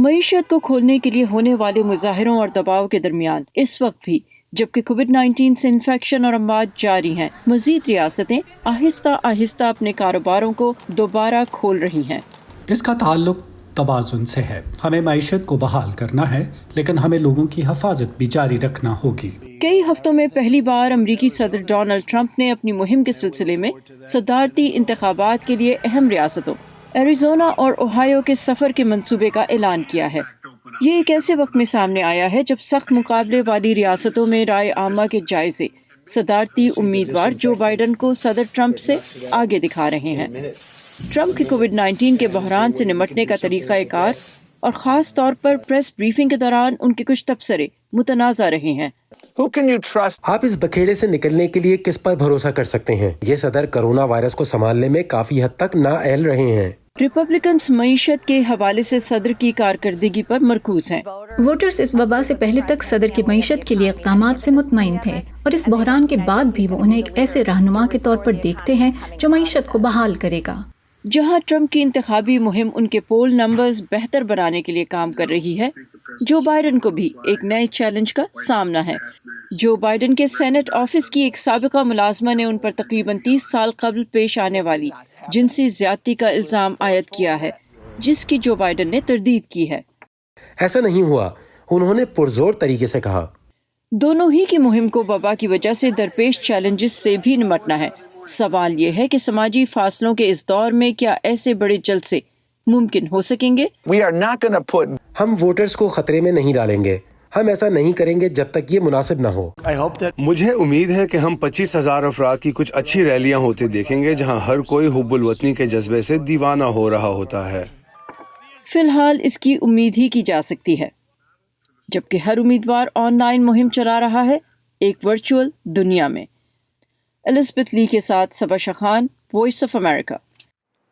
معیشت کو کھولنے کے لیے ہونے والے مظاہروں اور دباؤ کے درمیان اس وقت بھی جبکہ کووڈ-19 سے انفیکشن اور اموات جاری ہیں، مزید ریاستیں آہستہ آہستہ اپنے کاروباروں کو دوبارہ کھول رہی ہیں۔ اس کا تعلق توازن سے ہے۔ ہمیں معیشت کو بحال کرنا ہے، لیکن ہمیں لوگوں کی حفاظت بھی جاری رکھنا ہوگی۔ کئی ہفتوں میں پہلی بار امریکی صدر ڈونلڈ ٹرمپ نے اپنی مہم کے سلسلے میں صدارتی انتخابات کے لیے اہم ریاستوں ایریزونا اور اوہایو کے سفر کے منصوبے کا اعلان کیا ہے۔ یہ ایک ایسے وقت میں سامنے آیا ہے جب سخت مقابلے والی ریاستوں میں رائے عامہ کے جائزے صدارتی امیدوار جو بائیڈن کو صدر ٹرمپ سے آگے دکھا رہے ہیں۔ ٹرمپ کے کووڈ-19 کے بحران سے نمٹنے کا طریقہ کار اور خاص طور پر پریس بریفنگ کے دوران ان کے کچھ تبصرے متنازع رہے ہیں۔ آپ اس بکھیڑے سے نکلنے کے لیے کس پر بھروسہ کر سکتے ہیں؟ یہ صدر کرونا وائرس کو سنبھالنے میں کافی حد تک نااہل رہے ہیں۔ ریپبلکنز معیشت کے حوالے سے صدر کی کارکردگی پر مرکوز ہیں۔ ووٹرز اس وبا سے پہلے تک صدر کی معیشت کے لیے اقدامات سے مطمئن تھے اور اس بحران کے بعد بھی وہ انہیں ایک ایسے رہنما کے طور پر دیکھتے ہیں جو معیشت کو بحال کرے گا۔ جہاں ٹرمپ کی انتخابی مہم ان کے پول نمبرز بہتر بنانے کے لیے کام کر رہی ہے، جو بائیڈن کو بھی ایک نئے چیلنج کا سامنا ہے۔ جو بائیڈن کے سینٹ آفس کی ایک سابقہ ملازمہ نے ان پر تقریباً 30 سال قبل پیش آنے والی جنسی زیادتی کا الزام عائد کیا ہے، جس کی جو بائیڈن نے تردید کی ہے۔ ایسا نہیں ہوا، انہوں نے پرزور طریقے سے کہا۔ دونوں ہی کی مہم کو وبا کی وجہ سے درپیش چیلنجز سے بھی نمٹنا ہے۔ سوال یہ ہے کہ سماجی فاصلوں کے اس دور میں کیا ایسے بڑے جلسے ممکن ہو سکیں گے؟ ہم ووٹرز کو خطرے میں نہیں ڈالیں گے۔ ہم ایسا نہیں کریں گے جب تک یہ مناسب نہ ہو۔ مجھے امید ہے کہ ہم 25,000 افراد کی کچھ اچھی ریلیاں ہوتے دیکھیں گے جہاں ہر کوئی حب الوطنی کے جذبے سے دیوانہ ہو رہا ہوتا ہے۔ فی الحال اس کی امید ہی کی جا سکتی ہے، جبکہ ہر امیدوار آن لائن مہم چلا رہا ہے، ایک ورچوئل دنیا میں۔ الزبتھ لی کے ساتھ صبا شخان، وائس آف امریکہ۔